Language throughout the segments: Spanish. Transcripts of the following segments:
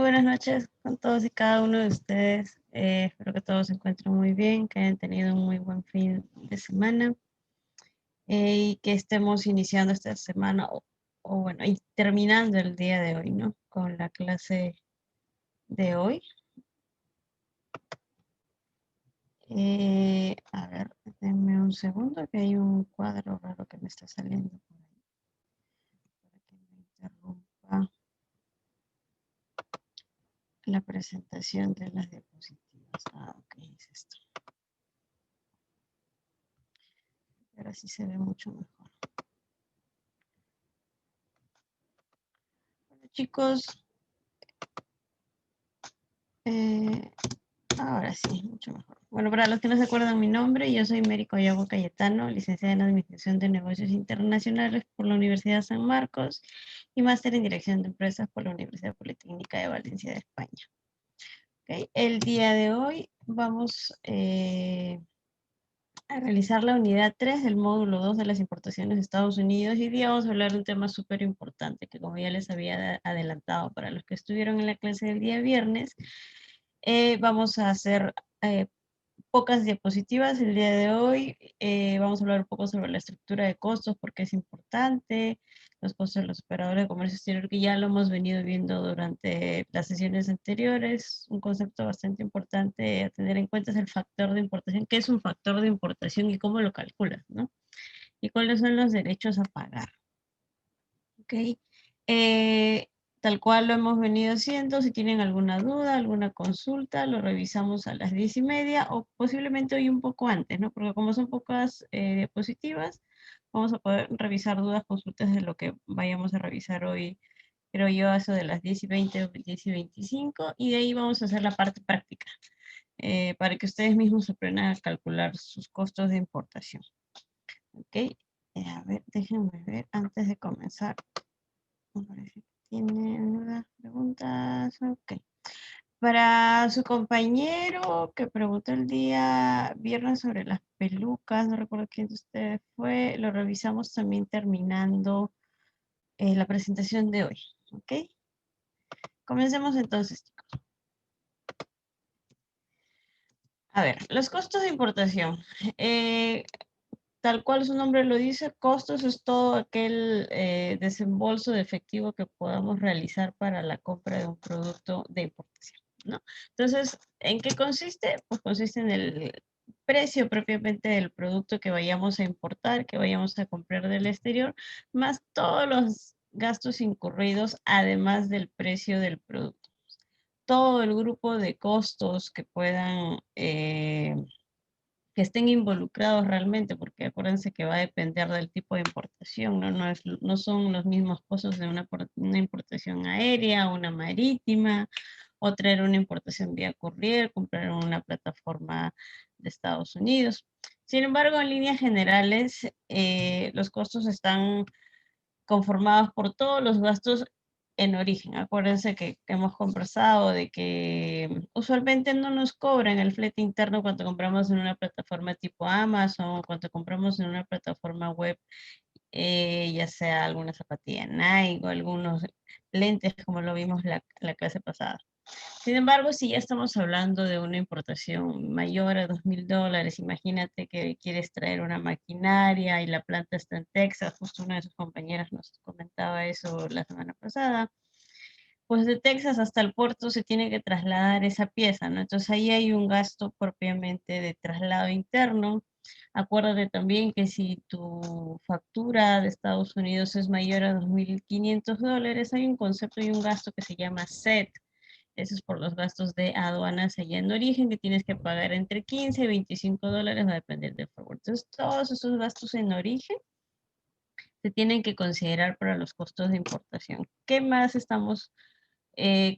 buenas noches con todos y cada uno de ustedes. Espero que todos se encuentren muy bien, que hayan tenido un muy buen fin de semana y que estemos iniciando esta semana o bueno, y terminando el día de hoy, ¿no? Con la clase de hoy. A ver, denme un segundo que hay un cuadro raro que me está saliendo por ahí para que me interrumpa la presentación de las diapositivas. Ok, es esto. Ahora sí se ve mucho mejor. Bueno, chicos, eh, ahora sí, mucho mejor. Bueno, para los que no se acuerdan mi nombre, yo soy Mary Collago Cayetano, licenciada en Administración de Negocios Internacionales por la Universidad San Marcos y máster en Dirección de Empresas por la Universidad Politécnica de Valencia de España. Okay. El día de hoy vamos a realizar la unidad 3 del módulo 2 de las importaciones de Estados Unidos y hoy día vamos a hablar de un tema súper importante que como ya les había adelantado para los que estuvieron en la clase del día viernes, vamos a hacer pocas diapositivas el día de hoy. Vamos a hablar un poco sobre la estructura de costos, porque es importante, los costos de los operadores de comercio exterior, que ya lo hemos venido viendo durante las sesiones anteriores. Un concepto bastante importante a tener en cuenta es el factor de importación. ¿Qué es un factor de importación y cómo lo calculas, no? Y cuáles son los derechos a pagar. ¿Ok? Eh, Tal cual lo hemos venido haciendo, si tienen alguna duda, alguna consulta, lo revisamos a las 10:30 o posiblemente hoy un poco antes, ¿no? Porque como son pocas diapositivas, vamos a poder revisar dudas, consultas de lo que vayamos a revisar hoy, creo yo, a eso de las 10:20 o 10:25, y de ahí vamos a hacer la parte práctica, para que ustedes mismos aprendan a calcular sus costos de importación. ¿Ok? A ver, déjenme ver antes de comenzar. ¿Tienen dudas, preguntas? Ok. Para su compañero que preguntó el día viernes sobre las pelucas, no recuerdo quién de ustedes fue, lo revisamos también terminando la presentación de hoy. ¿Ok? Comencemos entonces, chicos. A ver, los costos de importación. Tal cual su nombre lo dice, costos es todo aquel desembolso de efectivo que podamos realizar para la compra de un producto de importación, ¿no? Entonces, ¿en qué consiste? Pues consiste en el precio propiamente del producto que vayamos a importar, que vayamos a comprar del exterior, más todos los gastos incurridos, además del precio del producto. Todo el grupo de costos que puedan que estén involucrados realmente, porque acuérdense que va a depender del tipo de importación, ¿no? No son los mismos costos de una importación aérea, una marítima, o traer una importación vía courier, comprar una plataforma de Estados Unidos. Sin embargo, en líneas generales, los costos están conformados por todos los gastos en origen. Acuérdense que hemos conversado de que usualmente no nos cobran el flete interno cuando compramos en una plataforma tipo Amazon, cuando compramos en una plataforma web, ya sea alguna zapatilla Nike o algunos lentes, como lo vimos la clase pasada. Sin embargo, si ya estamos hablando de una importación mayor a $2,000, imagínate que quieres traer una maquinaria y la planta está en Texas, justo una de sus compañeras nos comentaba eso la semana pasada, pues de Texas hasta el puerto se tiene que trasladar esa pieza, ¿no? Entonces ahí hay un gasto propiamente de traslado interno. Acuérdate también que si tu factura de Estados Unidos es mayor a $2,500, hay un concepto y un gasto que se llama SET. Eso es por los gastos de aduanas allá en origen, que tienes que pagar entre 15 y $25, va a depender del forward. Entonces, todos esos gastos en origen se tienen que considerar para los costos de importación. ¿Qué más estamos, eh,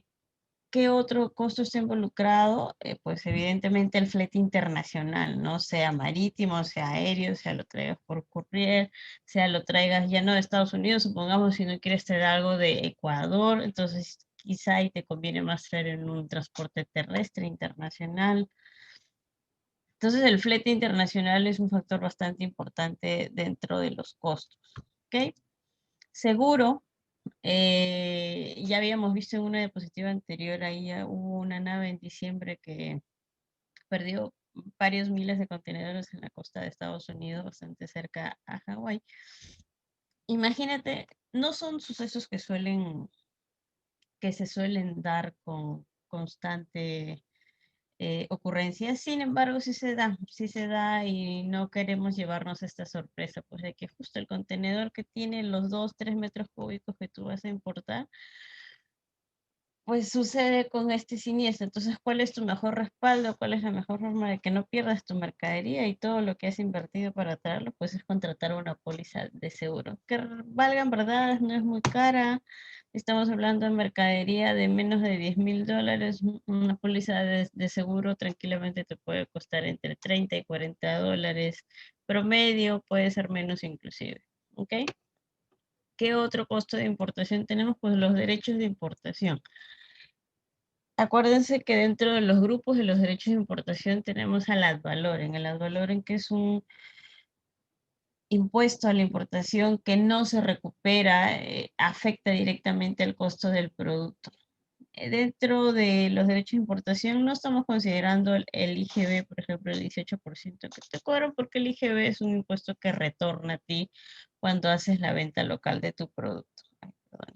qué otro costo está involucrado? Pues evidentemente el flete internacional, ¿no? Sea marítimo, sea aéreo, sea lo traigas por courier, sea lo traigas ya no de Estados Unidos, supongamos si no quieres traer algo de Ecuador, entonces quizá ahí te conviene más traer en un transporte terrestre internacional. Entonces el flete internacional es un factor bastante importante dentro de los costos, ¿ok? Seguro, Ya habíamos visto en una diapositiva anterior, ahí ya hubo una nave en diciembre que perdió varios miles de contenedores en la costa de Estados Unidos, bastante cerca a Hawái. Imagínate, no son sucesos que se suelen dar con constante ocurrencia. Sin embargo, sí se da y no queremos llevarnos esta sorpresa, pues de que justo el contenedor que tiene los 2, 3 metros cúbicos que tú vas a importar, pues sucede con este siniestro. Entonces, ¿cuál es tu mejor respaldo? ¿Cuál es la mejor forma de que no pierdas tu mercadería y todo lo que has invertido para traerlo? Pues es contratar una póliza de seguro. Que valgan verdad, no es muy cara. Estamos hablando de mercadería de menos de $10,000. Una póliza de seguro tranquilamente te puede costar entre 30 y $40. Promedio puede ser menos inclusive. ¿Ok? ¿Qué otro costo de importación tenemos? Pues los derechos de importación. Acuérdense que dentro de los grupos de los derechos de importación tenemos al ad valorem. El ad valorem, que es un impuesto a la importación que no se recupera, afecta directamente al costo del producto. Dentro de los derechos de importación no estamos considerando el IGB, por ejemplo, el 18% que te cobran, porque el IGB es un impuesto que retorna a ti cuando haces la venta local de tu producto. Ay, perdón.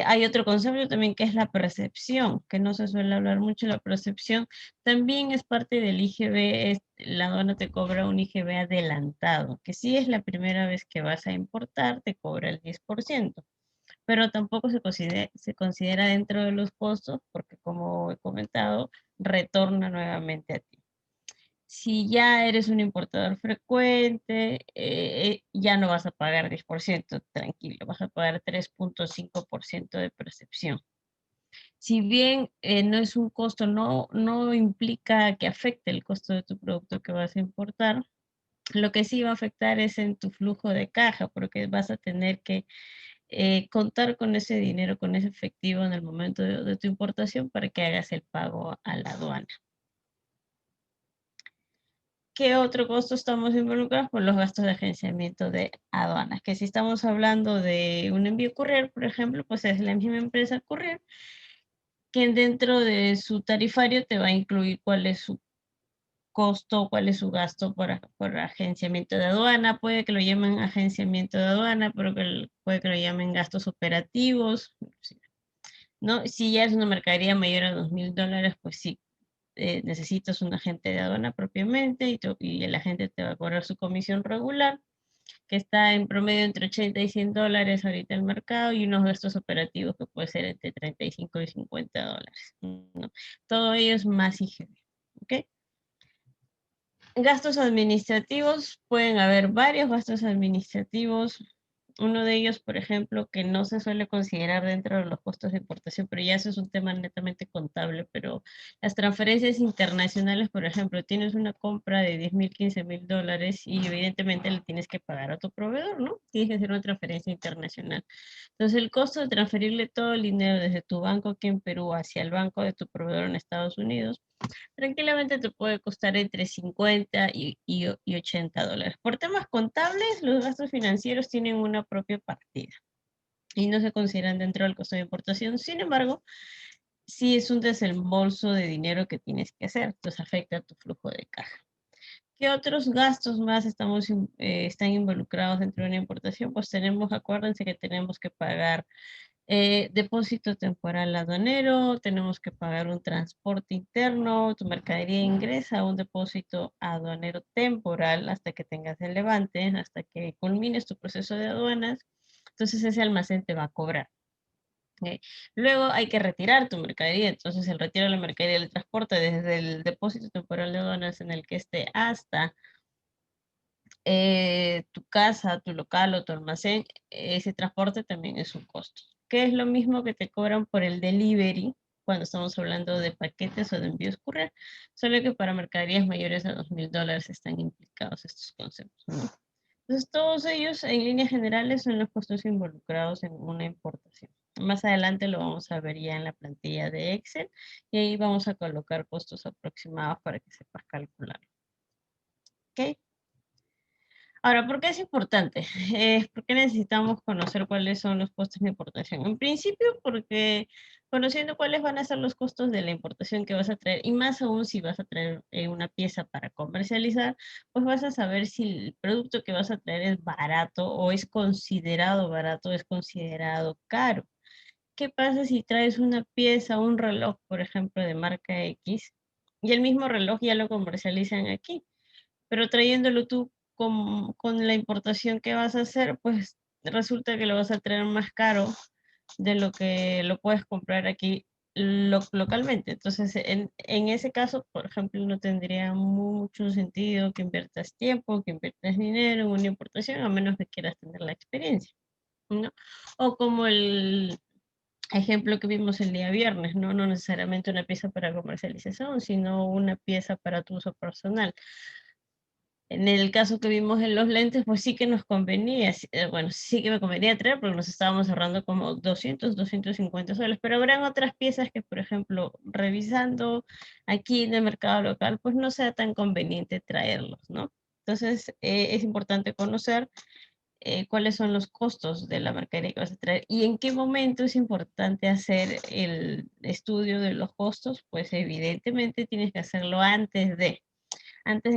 Hay otro concepto también que es la percepción, que no se suele hablar mucho. La percepción también es parte del IGB. La aduana te cobra un IGB adelantado, que si es la primera vez que vas a importar, te cobra el 10%, pero tampoco se considera dentro de los costos porque, como he comentado, retorna nuevamente a ti. Si ya eres un importador frecuente, ya no vas a pagar 10%, tranquilo, vas a pagar 3,5% de percepción. Si bien no es un costo, no implica que afecte el costo de tu producto que vas a importar, lo que sí va a afectar es en tu flujo de caja, porque vas a tener que contar con ese dinero, con ese efectivo en el momento de tu importación para que hagas el pago a la aduana. ¿Qué otro costo estamos involucrados? Por los gastos de agenciamiento de aduanas, que si estamos hablando de un envío courier, por ejemplo, pues es la misma empresa courier que dentro de su tarifario te va a incluir cuál es su costo, cuál es su gasto por agenciamiento de aduana. Puede que lo llamen agenciamiento de aduana, pero puede que lo llamen gastos operativos, ¿no? Si ya es una mercadería mayor a $2,000, pues sí, necesitas un agente de aduana propiamente y el agente te va a cobrar su comisión regular, que está en promedio entre 80 y $100 ahorita en el mercado, y unos gastos operativos que puede ser entre 35 y $50, ¿no? Todo ello es más IGB, ¿ok? Gastos administrativos, pueden haber varios gastos administrativos. Uno de ellos, por ejemplo, que no se suele considerar dentro de los costos de importación, pero ya eso es un tema netamente contable, pero las transferencias internacionales, por ejemplo, tienes una compra de 10,000, $15,000 y evidentemente le tienes que pagar a tu proveedor, ¿no? Tienes que hacer una transferencia internacional. Entonces, el costo de transferirle todo el dinero desde tu banco aquí en Perú hacia el banco de tu proveedor en Estados Unidos tranquilamente te puede costar entre 50 y $80. Por temas contables, los gastos financieros tienen una propia partida y no se consideran dentro del costo de importación. Sin embargo, sí es un desembolso de dinero que tienes que hacer, entonces afecta a tu flujo de caja. ¿Qué otros gastos más están involucrados dentro de una importación? Pues tenemos, acuérdense que tenemos que pagar depósito temporal aduanero, tenemos que pagar un transporte interno, tu mercadería ingresa a un depósito aduanero temporal hasta que tengas el levante, hasta que culmines tu proceso de aduanas, entonces ese almacén te va a cobrar. ¿Ok? Luego hay que retirar tu mercadería, entonces el retiro de la mercadería, el transporte desde el depósito temporal de aduanas en el que esté hasta tu casa, tu local o tu almacén, ese transporte también es un costo. Que es lo mismo que te cobran por el delivery cuando estamos hablando de paquetes o de envíos courier, solo que para mercaderías mayores a $2,000 están implicados estos conceptos, ¿no? Entonces, todos ellos en líneas generales son los costos involucrados en una importación. Más adelante lo vamos a ver ya en la plantilla de Excel y ahí vamos a colocar costos aproximados para que sepas calcular. ¿Ok? Ahora, ¿por qué es importante? ¿Por qué necesitamos conocer cuáles son los costos de importación? En principio, porque conociendo cuáles van a ser los costos de la importación que vas a traer, y más aún si vas a traer una pieza para comercializar, pues vas a saber si el producto que vas a traer es barato o es considerado barato o es considerado caro. ¿Qué pasa si traes una pieza, un reloj, por ejemplo, de marca X, y el mismo reloj ya lo comercializan aquí? Pero trayéndolo tú con la importación que vas a hacer, pues resulta que lo vas a traer más caro de lo que lo puedes comprar aquí localmente. Entonces, en ese caso, por ejemplo, no tendría mucho sentido que inviertas tiempo, que inviertas dinero en una importación, a menos que quieras tener la experiencia, ¿no? O como el ejemplo que vimos el día viernes, ¿no? No necesariamente una pieza para comercialización, sino una pieza para tu uso personal. En el caso que vimos en los lentes, pues sí que nos convenía, bueno, sí que me convenía traer porque nos estábamos ahorrando como 250 soles, pero habrán otras piezas que, por ejemplo, revisando aquí en el mercado local, pues no sea tan conveniente traerlos, ¿no? Entonces, es importante conocer cuáles son los costos de la mercadería que vas a traer y en qué momento es importante hacer el estudio de los costos, pues evidentemente tienes que hacerlo antes de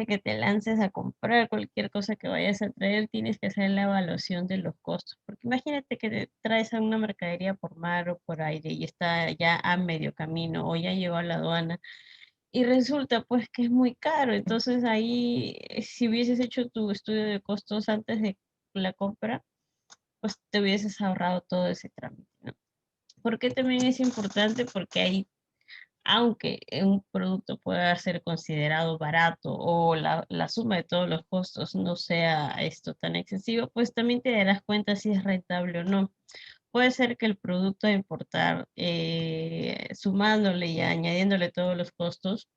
que te lances a comprar cualquier cosa que vayas a traer, tienes que hacer la evaluación de los costos. Porque imagínate que te traes a una mercadería por mar o por aire y está ya a medio camino o ya llegó a la aduana y resulta pues que es muy caro. Entonces ahí, si hubieses hecho tu estudio de costos antes de la compra, pues te hubieses ahorrado todo ese trámite, ¿no? ¿Por qué también es importante? Porque ahí aunque un producto pueda ser considerado barato o la suma de todos los costos no sea esto tan excesivo, pues también te darás cuenta si es rentable o no. Puede ser que el producto a importar, sumándole y añadiéndole todos los costos,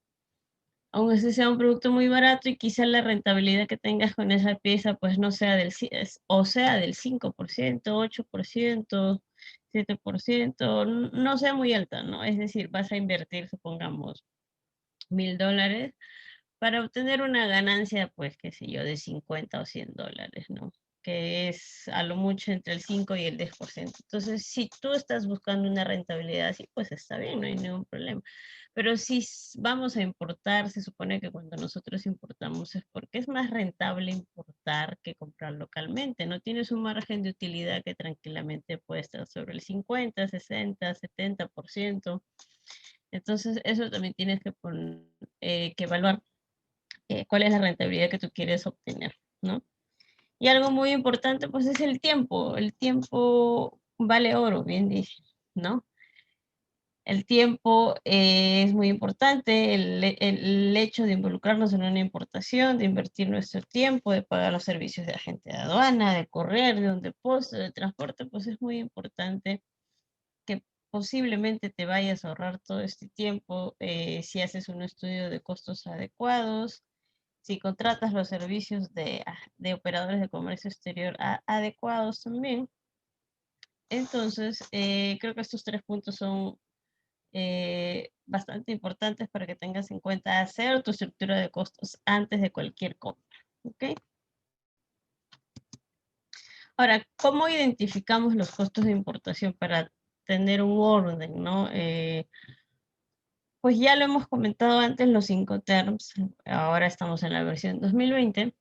aun así sea un producto muy barato y quizá la rentabilidad que tengas con esa pieza pues no sea o sea del 5%, 8%, 7%, no sea muy alta, ¿no? Es decir, vas a invertir, supongamos, $1000 para obtener una ganancia, pues, qué sé yo, de 50 o $100, ¿no? Que es a lo mucho entre el 5 y el 10%. Entonces, si tú estás buscando una rentabilidad así, pues está bien, no hay ningún problema. Pero si vamos a importar, se supone que cuando nosotros importamos es porque es más rentable importar que comprar localmente, ¿no? Tienes un margen de utilidad que tranquilamente puede estar sobre el 50, 60, 70%. Entonces, eso también tienes que evaluar cuál es la rentabilidad que tú quieres obtener, ¿no? Y algo muy importante, pues, es el tiempo. El tiempo vale oro, bien dice, ¿no? El tiempo es muy importante, el hecho de involucrarnos en una importación, de invertir nuestro tiempo, de pagar los servicios de agente de aduana, de correr, de un depósito, de transporte, pues es muy importante que posiblemente te vayas a ahorrar todo este tiempo si haces un estudio de costos adecuados, si contratas los servicios de operadores de comercio exterior adecuados también. Entonces, creo que estos tres puntos son bastante importantes para que tengas en cuenta hacer tu estructura de costos antes de cualquier compra. ¿Ok? Ahora, ¿cómo identificamos los costos de importación para tener un orden, ¿no? Pues ya lo hemos comentado antes, los 5 terms, ahora estamos en la versión 2020,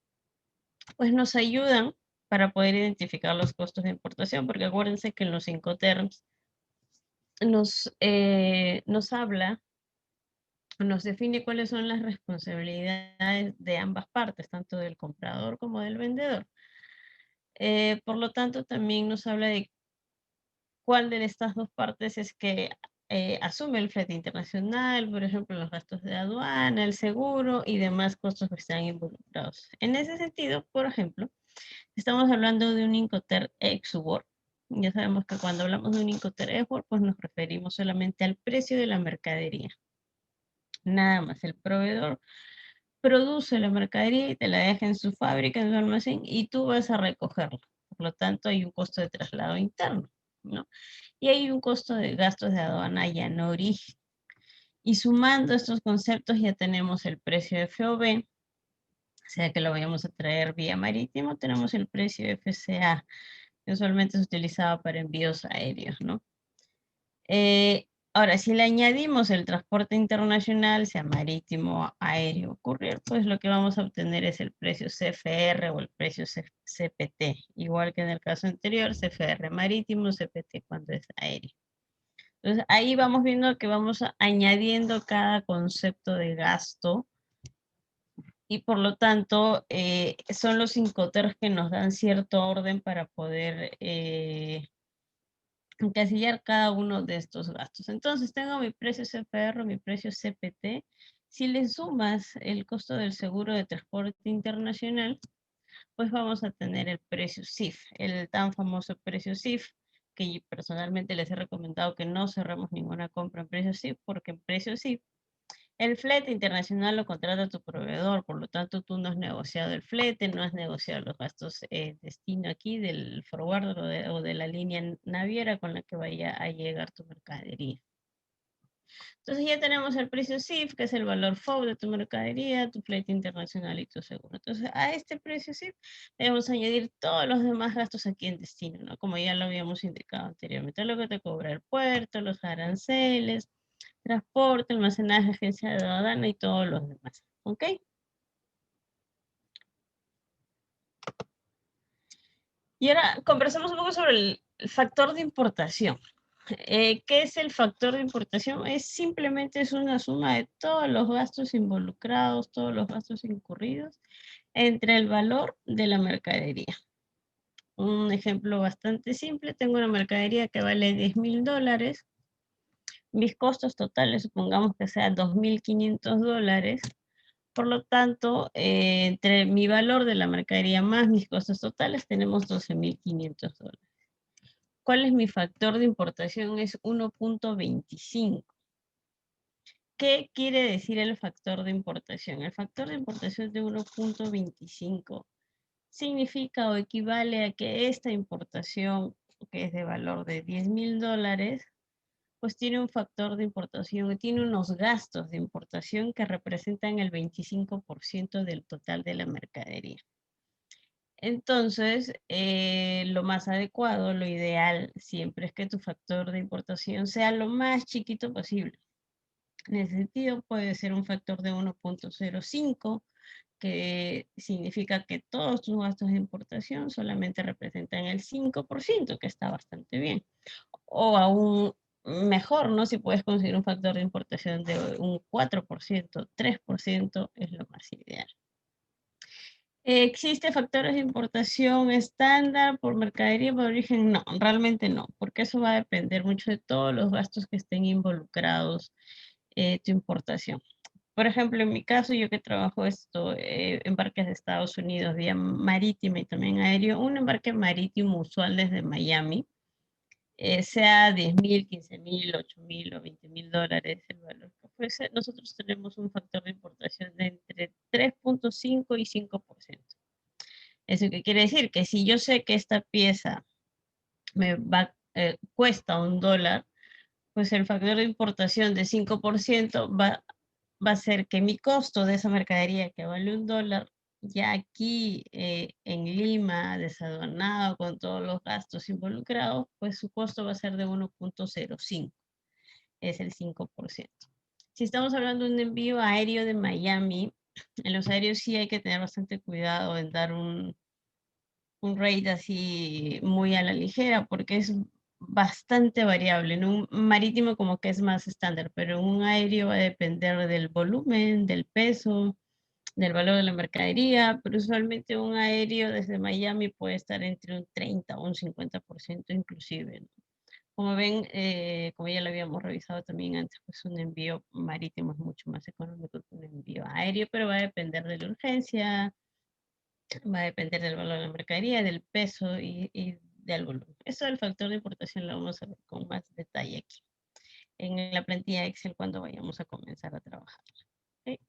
pues nos ayudan para poder identificar los costos de importación, porque acuérdense que en los 5 terms nos habla, nos define cuáles son las responsabilidades de ambas partes, tanto del comprador como del vendedor. Por lo tanto, también nos habla de cuál de estas dos partes es que asume el flete internacional, por ejemplo, los gastos de aduana, el seguro y demás costos que están involucrados. En ese sentido, por ejemplo, estamos hablando de un Incoterm Export. Ya sabemos que cuando hablamos de un Incoterm Export, pues nos referimos solamente al precio de la mercadería. Nada más, el proveedor produce la mercadería y te la deja en su fábrica, en su almacén, y tú vas a recogerla. Por lo tanto, hay un costo de traslado interno, ¿no? Y hay un costo de gastos de aduana ya en origen. Y sumando estos conceptos ya tenemos el precio de FOB, sea que lo vayamos a traer vía marítimo, tenemos el precio FCA, que usualmente se utilizaba para envíos aéreos, ¿no? Ahora, si le añadimos el transporte internacional, sea marítimo, aéreo o courier, pues lo que vamos a obtener es el precio CFR o el precio CPT, igual que en el caso anterior, CFR marítimo, CPT cuando es aéreo. Entonces, ahí vamos viendo que vamos añadiendo cada concepto de gasto y por lo tanto son los incoterms que nos dan cierto orden para poder encasillar cada uno de estos gastos. Entonces tengo mi precio CFR, mi precio CPT. Si le sumas el costo del seguro de transporte internacional, pues vamos a tener el precio CIF, el tan famoso precio CIF, que yo personalmente les he recomendado que no cerremos ninguna compra en precio CIF, porque en precio CIF el flete internacional lo contrata tu proveedor, por lo tanto tú no has negociado el flete, no has negociado los gastos destino aquí del forwarder o de la línea naviera con la que vaya a llegar tu mercadería. Entonces ya tenemos el precio CIF, que es el valor FOB de tu mercadería, tu flete internacional y tu seguro. Entonces a este precio CIF debemos añadir todos los demás gastos aquí en destino, ¿no? Como ya lo habíamos indicado anteriormente, lo que te cobra el puerto, los aranceles, transporte, almacenaje, agencia de aduana y todos los demás. ¿Ok? Y ahora conversamos un poco sobre el factor de importación. ¿Qué es el factor de importación? Simplemente es una suma de todos los gastos involucrados, todos los gastos incurridos entre el valor de la mercadería. Un ejemplo bastante simple, tengo una mercadería que vale $10,000. Mis costos totales, supongamos que sean $2,500. Por lo tanto, entre mi valor de la mercadería más mis costos totales, tenemos $12,500. ¿Cuál es mi factor de importación? Es 1.25. ¿Qué quiere decir el factor de importación? El factor de importación de 1.25 significa o equivale a que esta importación, que es de valor de $10,000, pues tiene un factor de importación, tiene unos gastos de importación que representan el 25% del total de la mercadería. Entonces, lo más adecuado, lo ideal, siempre es que tu factor de importación sea lo más chiquito posible. En ese sentido, puede ser un factor de 1.05, que significa que todos tus gastos de importación solamente representan el 5%, que está bastante bien. O aún mejor, ¿no? Si puedes conseguir un factor de importación de un 4%, 3%, es lo más ideal. ¿Existe factores de importación estándar por mercadería por origen? No, realmente no, porque eso va a depender mucho de todos los gastos que estén involucrados tu importación. Por ejemplo, en mi caso, yo que trabajo embarques de Estados Unidos, vía marítima y también aéreo, un embarque marítimo usual desde Miami, sea 10,000, 15,000, 8,000 o $20,000 el valor que fuese, nosotros tenemos un factor de importación de entre 3.5 y 5%. ¿Eso qué quiere decir? Que si yo sé que esta pieza cuesta $1, pues el factor de importación de 5% va a ser que mi costo de esa mercadería que vale $1, ya aquí en Lima, desaduanado con todos los gastos involucrados, pues su costo va a ser de 1.05, es el 5%. Si estamos hablando de un envío aéreo de Miami, en los aéreos sí hay que tener bastante cuidado en dar un rate así muy a la ligera, porque es bastante variable. En un marítimo como que es más estándar, pero en un aéreo va a depender del volumen, del peso, del valor de la mercadería, pero usualmente un aéreo desde Miami puede estar entre un 30 o un 50% inclusive, ¿no? Como ven, como ya lo habíamos revisado también antes, pues un envío marítimo es mucho más económico que un envío aéreo, pero va a depender de la urgencia, va a depender del valor de la mercadería, del peso y del volumen. Eso del factor de importación lo vamos a ver con más detalle aquí, en la plantilla Excel cuando vayamos a comenzar a trabajar. ¿Okay?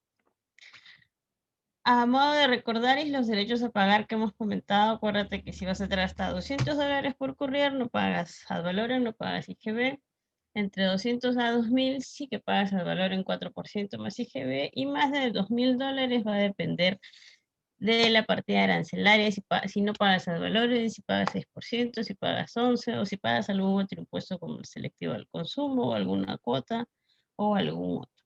A modo de recordar y los derechos a pagar que hemos comentado, acuérdate que si vas a traer hasta $200 por courier, no pagas ad valorem, no pagas IGB. Entre 200 a 2,000 sí que pagas ad valorem en 4% más IGB y más de $2,000 va a depender de la partida arancelaria, si no pagas ad valores, si pagas 6%, si pagas 11%, o si pagas algún otro impuesto como el selectivo al consumo, o alguna cuota, o algún otro.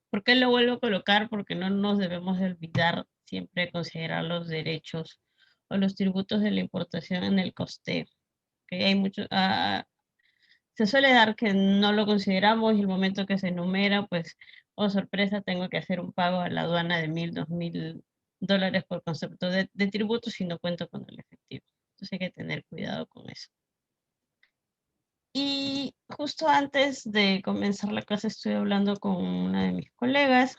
¿Por qué lo vuelvo a colocar? Porque no nos debemos de olvidar siempre considerar los derechos o los tributos de la importación en el costeo. Que hay mucho, se suele dar que no lo consideramos y el momento que se enumera, pues, oh sorpresa, tengo que hacer un pago a la aduana de $1,000, $2,000 por concepto de tributos y no cuento con el efectivo. Entonces hay que tener cuidado con eso. Y justo antes de comenzar la clase estoy hablando con una de mis colegas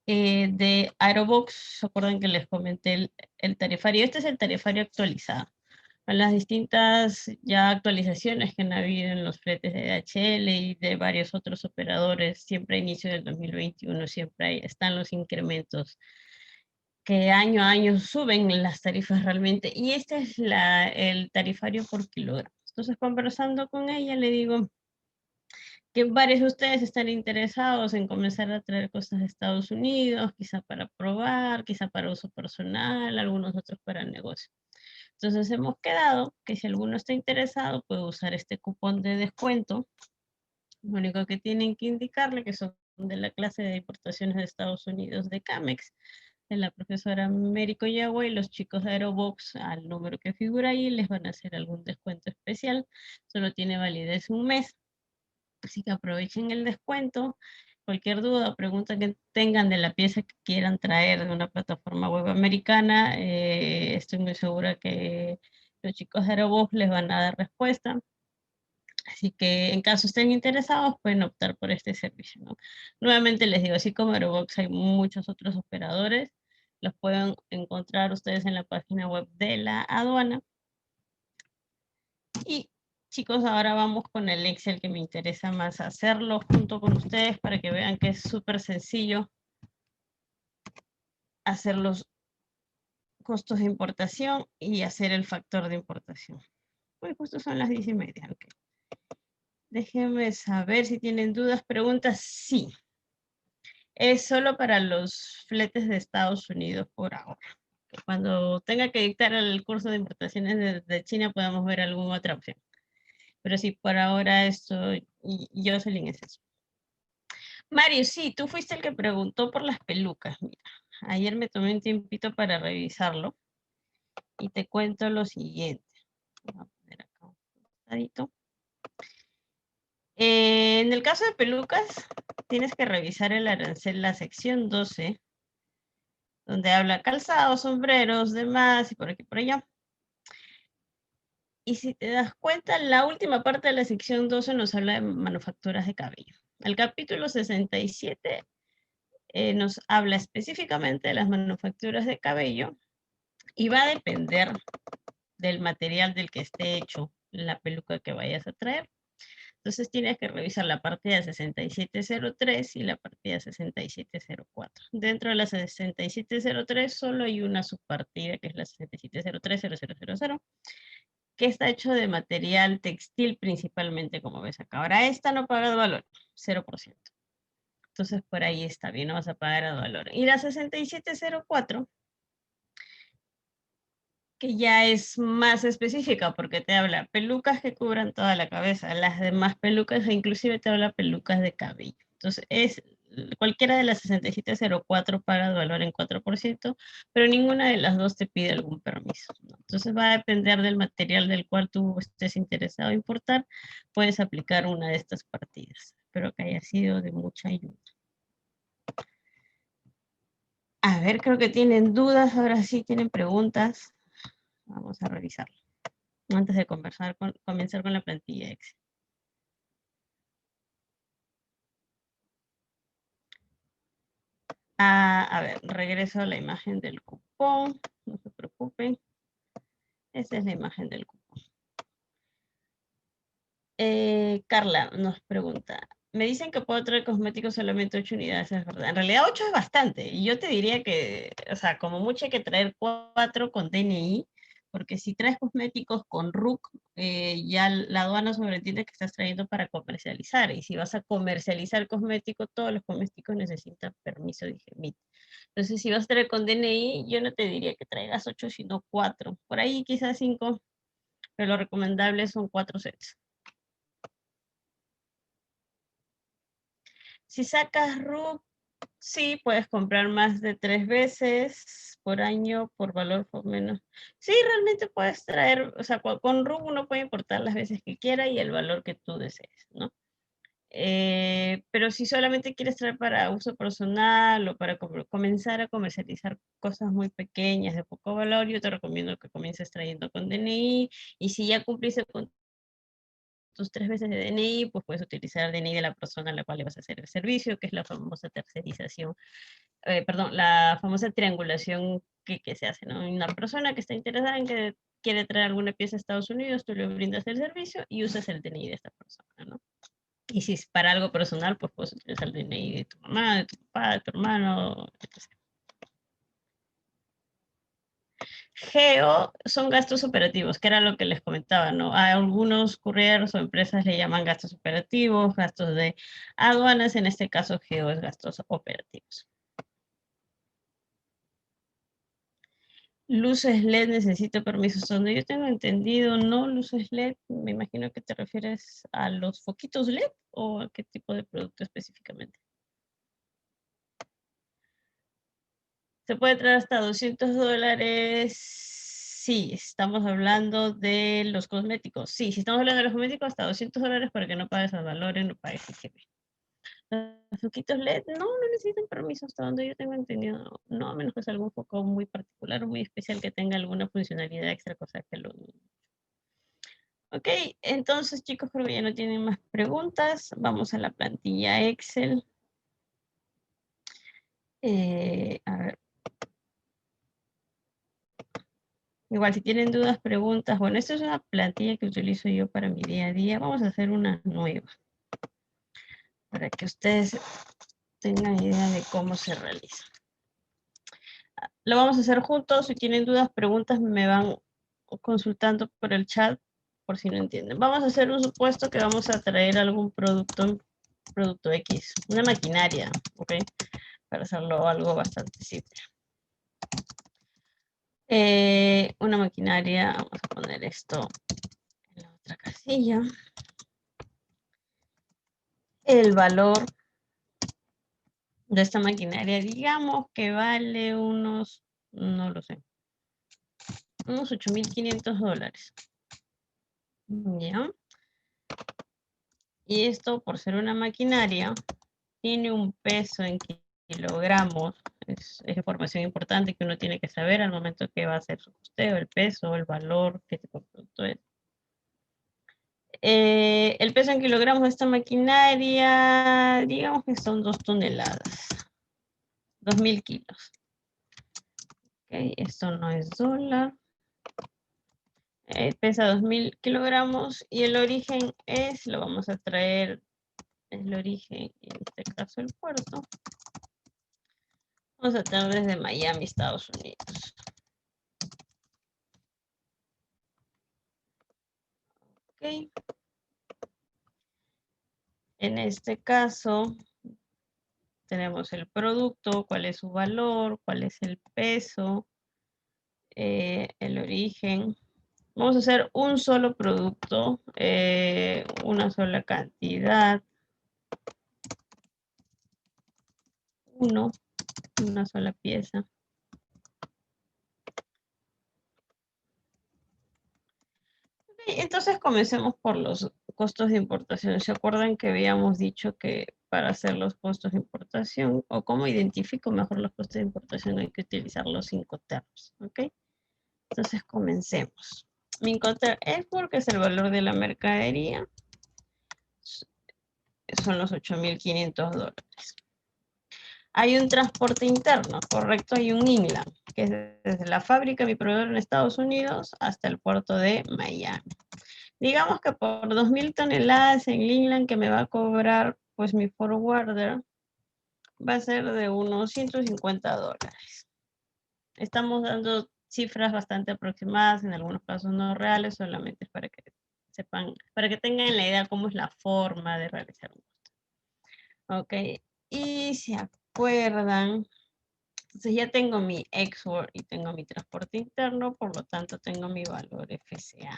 de Aerobox. ¿Se acuerdan que les comenté el tarifario? Este es el tarifario actualizado. Con las distintas ya actualizaciones que han habido en los fletes de DHL y de varios otros operadores, siempre a inicio del 2021, siempre están los incrementos que año a año suben las tarifas realmente. Y este es el tarifario por kilogramo. Entonces, conversando con ella, le digo que varios de ustedes están interesados en comenzar a traer cosas de Estados Unidos, quizá para probar, quizá para uso personal, algunos otros para negocio. Entonces hemos quedado que si alguno está interesado puede usar este cupón de descuento. Lo único que tienen que indicarle que son de la clase de importaciones de Estados Unidos de CAMEX, de la profesora Mérico Yagüe, y los chicos de Aerobox al número que figura ahí les van a hacer algún descuento especial. Solo tiene validez un mes, así que aprovechen el descuento. Cualquier duda o pregunta que tengan de la pieza que quieran traer de una plataforma web americana, estoy muy segura que los chicos de Aerobox les van a dar respuesta. Así que en caso estén interesados, pueden optar por este servicio, ¿no? Nuevamente les digo, así como Aerobox hay muchos otros operadores, los pueden encontrar ustedes en la página web de la aduana. Y chicos, ahora vamos con el Excel, que me interesa más hacerlo junto con ustedes para que vean que es súper sencillo hacer los costos de importación y hacer el factor de importación. Pues justo son las 10:30. Okay. Déjenme saber si tienen dudas, preguntas. Sí. Es solo para los fletes de Estados Unidos por ahora. Cuando tenga que dictar el curso de importaciones de China, podemos ver alguna otra opción. Pero sí, por ahora esto, y Jocelyn es eso. Mario, sí, tú fuiste el que preguntó por las pelucas. Mira, ayer me tomé un tiempito para revisarlo y te cuento lo siguiente. Voy a poner acá un costadito. En el caso de pelucas, tienes que revisar el arancel, la sección 12, donde habla calzados, sombreros, demás, y por aquí por allá. Y si te das cuenta, la última parte de la sección 12 nos habla de manufacturas de cabello. El capítulo 67 nos habla específicamente de las manufacturas de cabello y va a depender del material del que esté hecho la peluca que vayas a traer. Entonces tienes que revisar la partida 6703 y la partida 6704. Dentro de la 6703 solo hay una subpartida, que es la 6703-0000, que está hecho de material textil principalmente, como ves acá. Ahora esta no paga el valor, 0%. Entonces por ahí está bien, no vas a pagar el valor. Y la 6704, que ya es más específica porque te habla pelucas que cubran toda la cabeza, las demás pelucas, e inclusive te habla pelucas de cabello. Entonces cualquiera de las 6704 paga el valor en 4%, pero ninguna de las dos te pide algún permiso, ¿no? Entonces va a depender del material del cual tú estés interesado en importar, puedes aplicar una de estas partidas. Espero que haya sido de mucha ayuda. A ver, creo que tienen dudas, ahora sí tienen preguntas. Vamos a revisarlo antes de comenzar con la plantilla Excel. A ver, regreso a la imagen del cupón, no se preocupen. Esta es la imagen del cupón. Carla nos pregunta, me dicen que puedo traer cosméticos solamente 8 unidades, ¿es verdad? En realidad 8 es bastante, y yo te diría que, o sea, como mucho hay que traer 4 con DNI, porque si traes cosméticos con RUC, ya la aduana sobreentiende que estás trayendo para comercializar, y si vas a comercializar cosméticos, todos los cosméticos necesitan permiso de IGEMIT. Entonces, si vas a traer con DNI, yo no te diría que traigas 8, sino 4. Por ahí quizás 5, pero lo recomendable son 4 sets. Si sacas RUC, sí, puedes comprar más de 3 veces por año por valor por menos. Sí, realmente puedes traer, o sea, con RUC uno puede importar las veces que quiera y el valor que tú desees, ¿no? Pero si solamente quieres traer para uso personal o para comenzar a comercializar cosas muy pequeñas de poco valor, yo te recomiendo que comiences trayendo con DNI, y si ya cumpliste con tus 3 veces de DNI, pues puedes utilizar el DNI de la persona a la cual le vas a hacer el servicio, que es la famosa tercerización, perdón, la famosa triangulación que se hace, ¿no? Una persona que está interesada en que quiere traer alguna pieza a Estados Unidos, tú le brindas el servicio y usas el DNI de esta persona, ¿no? Y si es para algo personal, pues puedes utilizar el DNI de tu mamá, de tu papá, de tu hermano, etc. Geo son gastos operativos, que era lo que les comentaba, ¿no? A algunos couriers o empresas le llaman gastos operativos, gastos de aduanas, en este caso Geo es gastos operativos. Luces LED, necesito permisos. Donde yo tengo entendido, no luces LED, me imagino que te refieres a los foquitos LED o a qué tipo de producto específicamente. ¿Se puede traer hasta $200? Sí, estamos hablando de los cosméticos. Sí, si estamos hablando de los cosméticos, hasta $200 para que no pagues al valor y no pagues IGB. Los foquitos LED no necesitan permiso hasta donde yo tengo entendido. No, a menos que sea algún foco muy particular o muy especial que tenga alguna funcionalidad extra, cosa que lo... Ok, entonces chicos, creo que ya no tienen más preguntas. Vamos a la plantilla Excel. A ver. Igual, si tienen dudas, preguntas. Bueno, esta es una plantilla que utilizo yo para mi día a día. Vamos a hacer una nueva para que ustedes tengan idea de cómo se realiza. Lo vamos a hacer juntos. Si tienen dudas, preguntas, me van consultando por el chat por si no entienden. Vamos a hacer un supuesto que vamos a traer algún producto X, una maquinaria, ¿ok? Para hacerlo algo bastante simple. Una maquinaria, vamos a poner esto en la otra casilla. El valor de esta maquinaria, digamos que vale unos, no lo sé, unos $8,500. ¿Ya? Y esto, por ser una maquinaria, tiene un peso en kilogramos. Es información importante que uno tiene que saber al momento que va a hacer su costeo, el peso, el valor, qué tipo de producto es. El peso en kilogramos de esta maquinaria, digamos que son 2 toneladas, 2,000 kilos. Okay, esto no es dólar. Pesa 2,000 kilogramos y el origen es, lo vamos a traer, el origen, en este caso el puerto. Vamos a traer desde Miami, Estados Unidos. Ok. En este caso, tenemos el producto, cuál es su valor, cuál es el peso, el origen. Vamos a hacer un solo producto, una sola cantidad. Una sola pieza. Okay, entonces comencemos por los costos de importación. ¿Se acuerdan que habíamos dicho que para hacer los costos de importación, o cómo identifico mejor los costos de importación, hay que utilizar los Incoterms? ¿Ok? Entonces comencemos. Mi Incoterm Export, que es el valor de la mercadería, son los $8,500. Hay un transporte interno, correcto, hay un inland, que es desde la fábrica de mi proveedor en Estados Unidos hasta el puerto de Miami. Digamos que por 2,000 toneladas en inland que me va a cobrar, pues mi forwarder va a ser de unos $150. Estamos dando cifras bastante aproximadas, en algunos casos no reales, solamente es para que sepan, para que tengan la idea cómo es la forma de realizar un costo. Ok, y se acuerdan, entonces ya tengo mi export y tengo mi transporte interno, por lo tanto tengo mi valor FCA.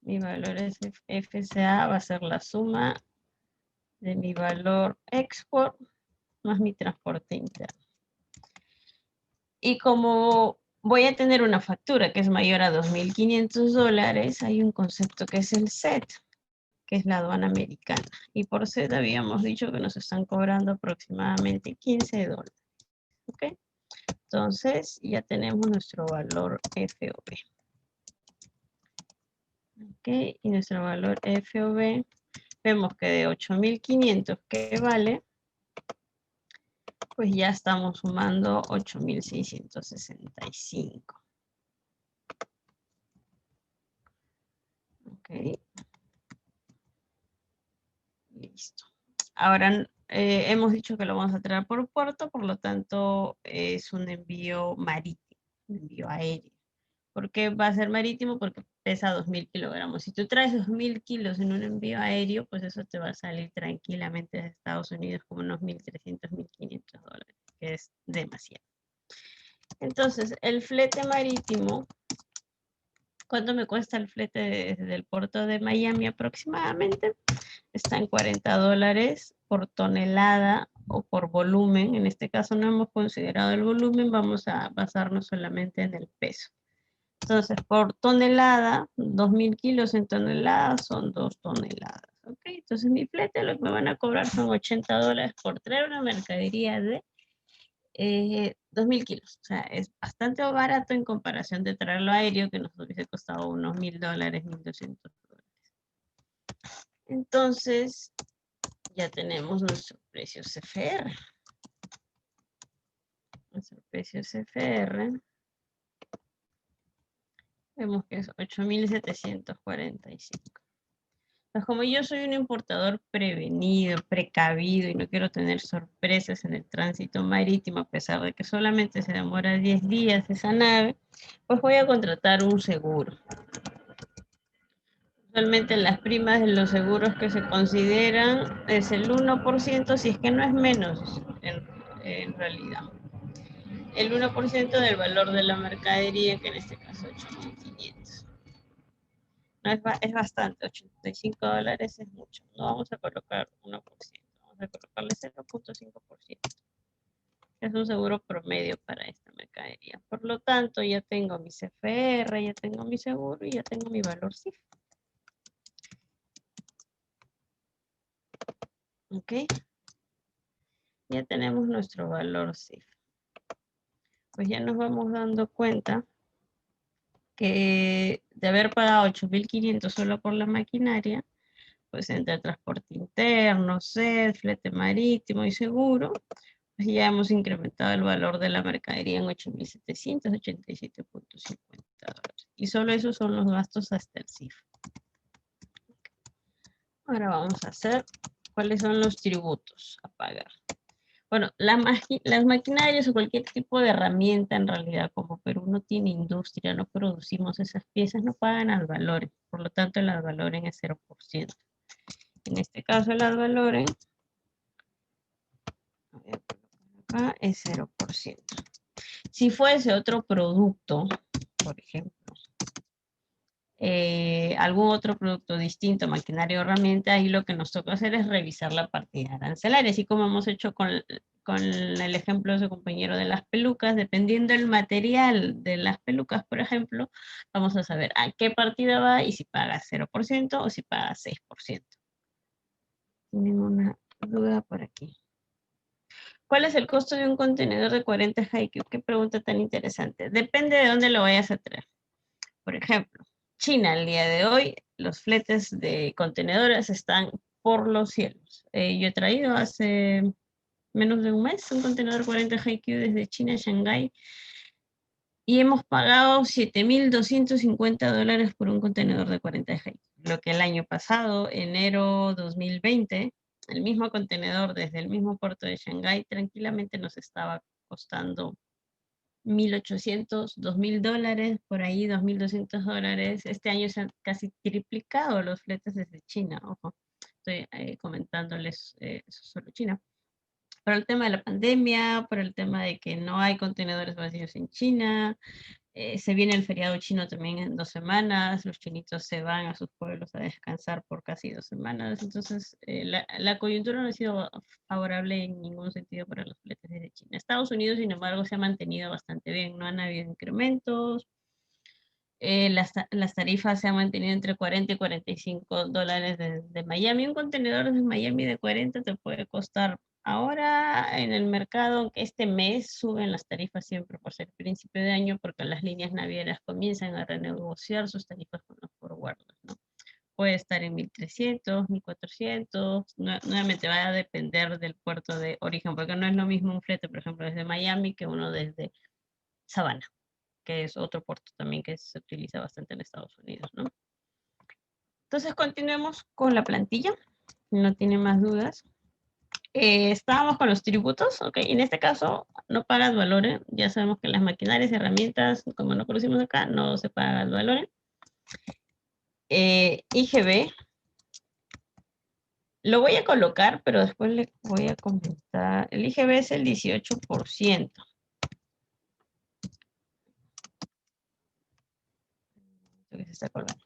Mi valor FCA va a ser la suma de mi valor export más mi transporte interno. Y como voy a tener una factura que es mayor a $2.500, hay un concepto que es el SET, que es la aduana americana. Y por SET habíamos dicho que nos están cobrando aproximadamente $15. ¿Ok? Entonces ya tenemos nuestro valor FOB. ¿Ok? Y nuestro valor FOB, vemos que de 8.500 que vale, pues ya estamos sumando 8.665. Ok. Listo. Ahora hemos dicho que lo vamos a traer por puerto, por lo tanto es un envío marítimo, un envío aéreo. ¿Por qué va a ser marítimo? Porque pesa 2.000 kilogramos. Si tú traes 2.000 kilos en un envío aéreo, pues eso te va a salir tranquilamente de Estados Unidos como unos 1.300, $1.500, que es demasiado. Entonces, el flete marítimo, ¿cuánto me cuesta el flete desde el puerto de Miami aproximadamente? Está en $40 por tonelada o por volumen. En este caso no hemos considerado el volumen, vamos a basarnos solamente en el peso. Entonces, por tonelada, 2.000 kilos en toneladas son 2 toneladas. ¿Ok? Entonces, mi flete lo que me van a cobrar son $80 por traer una mercadería de 2.000 kilos. O sea, es bastante barato en comparación de traerlo aéreo, que nos hubiese costado unos $1.000, $1.200. Entonces, ya tenemos nuestro precio CFR. Nuestro precio CFR. Vemos que es 8.745. Entonces, como yo soy un importador prevenido, precavido y no quiero tener sorpresas en el tránsito marítimo, a pesar de que solamente se demora 10 días esa nave, pues voy a contratar un seguro. Usualmente las primas de los seguros que se consideran es el 1%, si es que no es menos en realidad. El 1% del valor de la mercadería, que en este caso 8.500. No es bastante, $85 es mucho. No vamos a colocar 1%, vamos a colocarle 0.5%. Es un seguro promedio para esta mercadería. Por lo tanto, ya tengo mi CFR, ya tengo mi seguro y ya tengo mi valor CIF. ¿Ok? Ya tenemos nuestro valor CIF. Pues ya nos vamos dando cuenta que de haber pagado 8.500 solo por la maquinaria, pues entre transporte interno, SED, flete marítimo y seguro, pues ya hemos incrementado el valor de la mercadería en $8.787.50. Y solo esos son los gastos hasta el CIF. Ahora vamos a hacer cuáles son los tributos a pagar. Bueno, las maquinarias o cualquier tipo de herramienta en realidad, como Perú no tiene industria, no producimos esas piezas, no pagan ad valorem. Por lo tanto, el ad valorem es 0%. En este caso, el ad valorem acá es 0%. Si fuese otro producto, por ejemplo, algún otro producto distinto, maquinaria o herramienta, ahí lo que nos toca hacer es revisar la partida arancelaria, así como hemos hecho con el ejemplo de su compañero de las pelucas. Dependiendo del material de las pelucas, por ejemplo, vamos a saber a qué partida va y si paga 0% o si paga 6%. Tienen una duda por aquí. ¿Cuál es el costo de un contenedor de 40 Haikyuu? Qué pregunta tan interesante. Depende de dónde lo vayas a traer. Por ejemplo, China, el día de hoy, los fletes de contenedores están por los cielos. Yo he traído hace menos de un mes un contenedor 40 Haikyuu desde China a Shanghái y hemos pagado $7.250 por un contenedor de 40 Haikyuu. Lo que el año pasado, enero 2020, el mismo contenedor desde el mismo puerto de Shanghái tranquilamente nos estaba costando $1,800, $2,000, por ahí $2,200. Este año se han casi triplicado los fletes desde China, ojo. Estoy comentándoles eso solo China. Por el tema de la pandemia, por el tema de que no hay contenedores vacíos en China, se viene el feriado chino también en 2 semanas, los chinitos se van a sus pueblos a descansar por casi 2 semanas, entonces la coyuntura no ha sido favorable en ningún sentido para los fletes desde China. Estados Unidos, sin embargo, se ha mantenido bastante bien, no han habido incrementos, las tarifas se han mantenido entre 40 y $45 de Miami. Un contenedor de Miami de 40 te puede costar ahora en el mercado, aunque este mes suben las tarifas siempre por ser principio de año, porque las líneas navieras comienzan a renegociar sus tarifas con los forwarders, ¿no? Puede estar en 1,300, 1,400, nuevamente va a depender del puerto de origen, porque no es lo mismo un flete, por ejemplo, desde Miami que uno desde Savannah, que es otro puerto también que se utiliza bastante en Estados Unidos, ¿no? Entonces continuemos con la plantilla, no tiene más dudas. Estábamos con los tributos, ok, en este caso no pagas valores, ya sabemos que las maquinarias, herramientas, como no conocimos acá, no se paga el valor. IGB, lo voy a colocar, pero después les voy a comentar. El IGB es el 18%. Que se está colgando.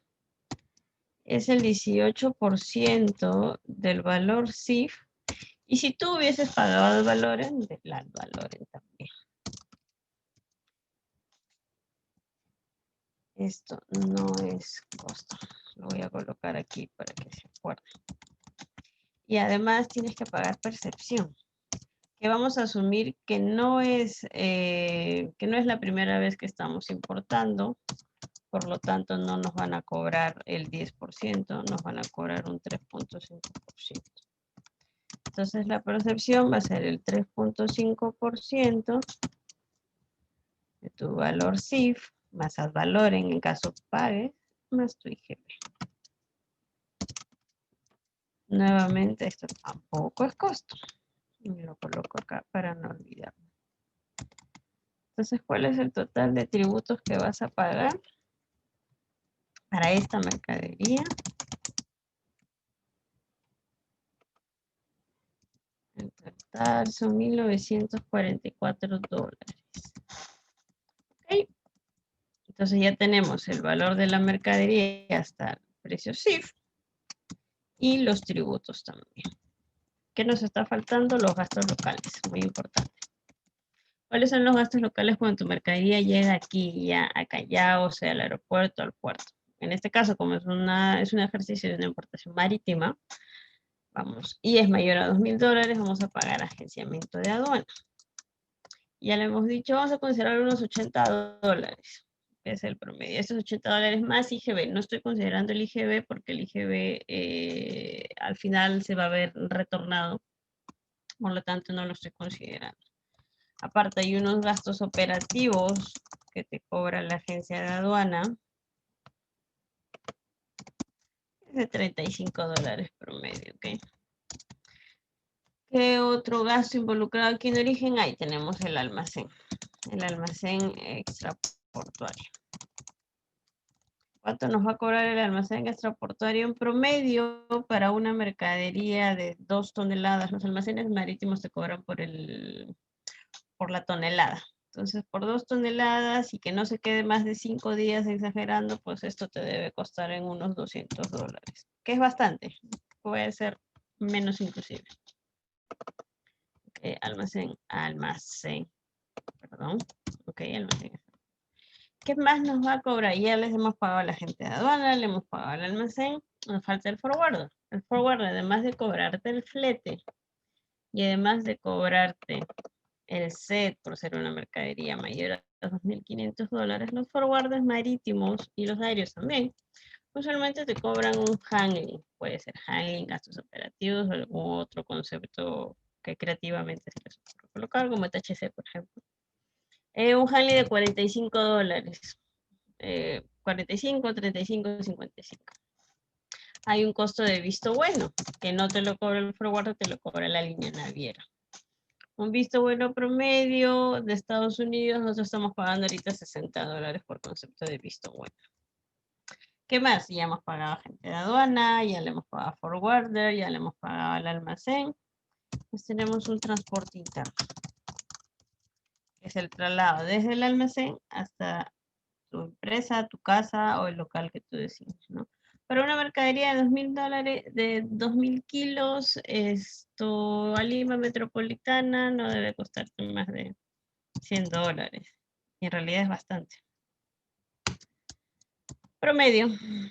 Es el 18% del valor CIF. Y si tú hubieses pagado el valor, las valores también. Esto no es costo. Lo voy a colocar aquí para que se acuerde. Y además tienes que pagar percepción. Que vamos a asumir que no es la primera vez que estamos importando. Por lo tanto, no nos van a cobrar el 10%, nos van a cobrar un 3.5%. Entonces, la percepción va a ser el 3.5% de tu valor CIF, más al valor en el caso pagues, más tu IGB. Nuevamente, esto tampoco es costo. Y lo coloco acá para no olvidarme. Entonces, ¿cuál es el total de tributos que vas a pagar para esta mercadería? En total son $1,944. ¿Ok? Entonces ya tenemos el valor de la mercadería hasta el precio CIF y los tributos también. ¿Qué nos está faltando? Los gastos locales, muy importante. ¿Cuáles son los gastos locales cuando tu mercadería llega aquí, ya a Callao, o sea, al aeropuerto, al puerto? En este caso, como es un ejercicio de una importación marítima, vamos, y es mayor a $2,000, vamos a pagar agenciamiento de aduana. Ya le hemos dicho, vamos a considerar unos $80, que es el promedio. Estos $80 más IGB. No estoy considerando el IGB porque el IGB al final se va a ver retornado. Por lo tanto, no lo estoy considerando. Aparte, hay unos gastos operativos que te cobra la agencia de aduana. Es de $35 promedio, ¿ok? ¿Qué otro gasto involucrado aquí en origen? Ahí tenemos el almacén extraportuario. ¿Cuánto nos va a cobrar el almacén extraportuario en promedio para una mercadería de 2 toneladas? Los almacenes marítimos te cobran por la tonelada. Entonces, por 2 toneladas y que no se quede más de 5 días exagerando, pues esto te debe costar en unos $200, que es bastante. Puede ser menos inclusive. Almacén, perdón. Ok, almacén. ¿Qué más nos va a cobrar? Ya les hemos pagado a la gente de aduana, le hemos pagado al almacén, nos falta el forwarder. El forwarder, además de cobrarte el flete y además de cobrarte el set por ser una mercadería mayor a $2,500, los forwarders marítimos y los aéreos también, usualmente te cobran un handling. Puede ser handling, gastos operativos o algún otro concepto que creativamente se les puede colocar, como THC, por ejemplo. Un handling de $45. 45, 35, 55. Hay un costo de visto bueno, que no te lo cobra el forwarder, te lo cobra la línea naviera. Un visto bueno promedio de Estados Unidos, nosotros estamos pagando ahorita $60 por concepto de visto bueno. ¿Qué más? Ya hemos pagado a gente de aduana, ya le hemos pagado a forwarder, ya le hemos pagado al almacén. Pues tenemos un transporte interno, que es el traslado desde el almacén hasta tu empresa, tu casa o el local que tú decidas, ¿no? Para una mercadería de $2,000, de 2,000 kilos, esto a Lima metropolitana no debe costarte más de $100. Y en realidad es bastante. Promedio.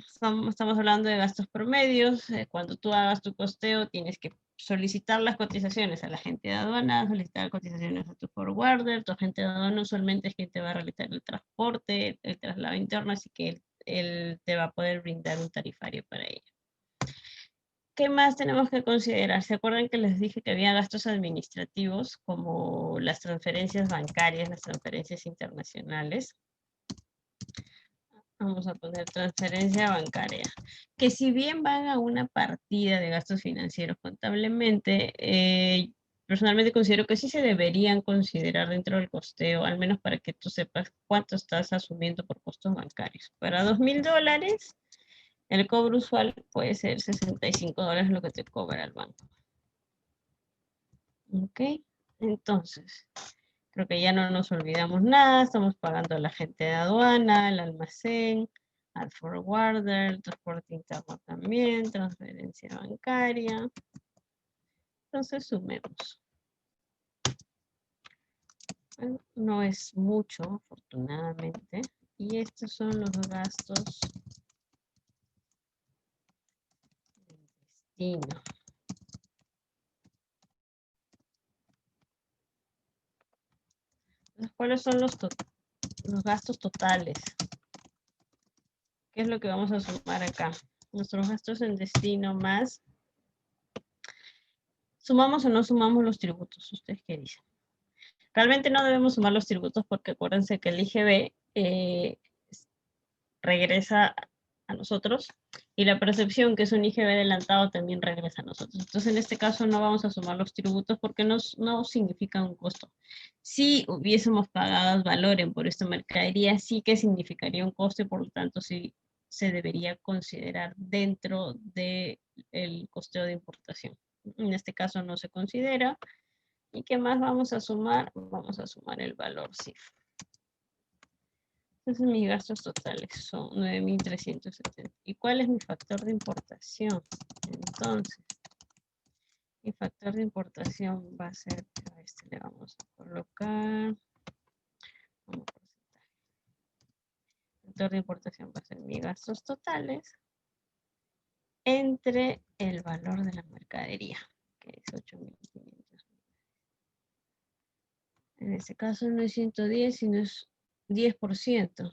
Estamos hablando de gastos promedios. Cuando tú hagas tu costeo, tienes que solicitar las cotizaciones a la gente de aduana, solicitar cotizaciones a tu forwarder. Tu agente de aduana usualmente es quien te va a realizar el transporte, el traslado interno, así que él te va a poder brindar un tarifario para ello. ¿Qué más tenemos que considerar? ¿Se acuerdan que les dije que había gastos administrativos como las transferencias bancarias, las transferencias internacionales? Vamos a poner transferencia bancaria, que si bien van a una partida de gastos financieros contablemente, personalmente considero que sí se deberían considerar dentro del costeo, al menos para que tú sepas cuánto estás asumiendo por costos bancarios. Para $2,000, el cobro usual puede ser $65 lo que te cobra el banco. ¿Ok? Entonces, creo que ya no nos olvidamos nada, estamos pagando a la gente de aduana, al almacén, al forwarder, el transporte interno también, transferencia bancaria. Entonces sumemos. Bueno, no es mucho, afortunadamente. Y estos son los gastos del destino. Entonces, ¿cuáles son los gastos totales? ¿Qué es lo que vamos a sumar acá? Nuestros gastos en destino más. ¿Sumamos o no sumamos los tributos? ¿Ustedes qué dicen? Realmente no debemos sumar los tributos porque acuérdense que el IGB regresa a nosotros y la percepción que es un IGB adelantado también regresa a nosotros. Entonces en este caso no vamos a sumar los tributos porque no significa un costo. Si hubiésemos pagado Valoren por esta mercadería, sí que significaría un costo y por lo tanto sí se debería considerar dentro del costeo de importación. En este caso no se considera. ¿Y qué más vamos a sumar? Vamos a sumar el valor CIF. Entonces mis gastos totales son 9,370. ¿Y cuál es mi factor de importación? Entonces, mi factor de importación va a ser, a este le vamos a colocar, como porcentaje. El factor de importación va a ser mis gastos totales entre el valor de la mercadería, que es 8,500. En este caso no es 110, sino es 10%.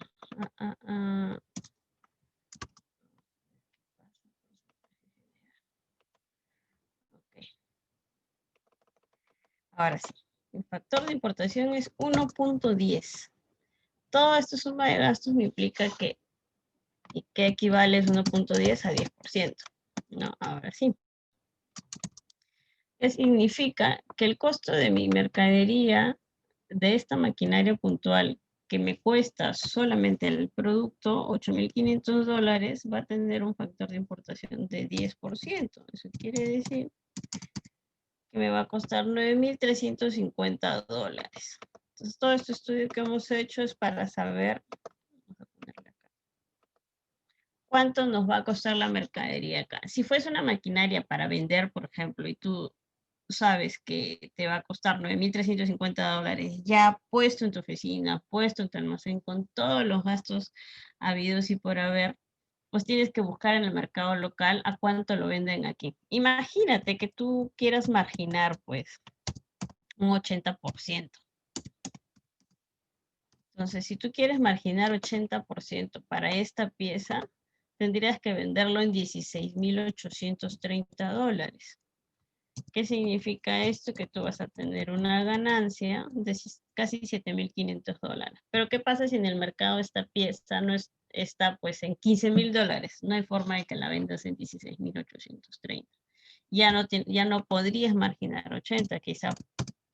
Ok. Ahora sí, el factor de importación es 1,10. Toda esta suma de gastos me implica que equivale 1,10 a 10%. ¿No? Ahora sí. ¿Qué significa? Que el costo de mi mercadería, de esta maquinaria puntual, que me cuesta solamente el producto, $8,500, va a tener un factor de importación de 10%. Eso quiere decir que me va a costar $9,350. Entonces, todo este estudio que hemos hecho es para saber, vamos a ponerle acá, cuánto nos va a costar la mercadería acá. Si fuese una maquinaria para vender, por ejemplo, y tú sabes que te va a costar $9,350 ya puesto en tu oficina, puesto en tu almacén, con todos los gastos habidos y por haber, pues tienes que buscar en el mercado local a cuánto lo venden aquí. Imagínate que tú quieras marginar, pues, un 80%. Entonces, si tú quieres marginar 80% para esta pieza, tendrías que venderlo en $16,830. ¿Qué significa esto? Que tú vas a tener una ganancia de casi $7,500. Pero ¿qué pasa si en el mercado esta pieza no está pues en $15,000? No hay forma de que la vendas en 16,830. Ya no podrías marginar 80, quizá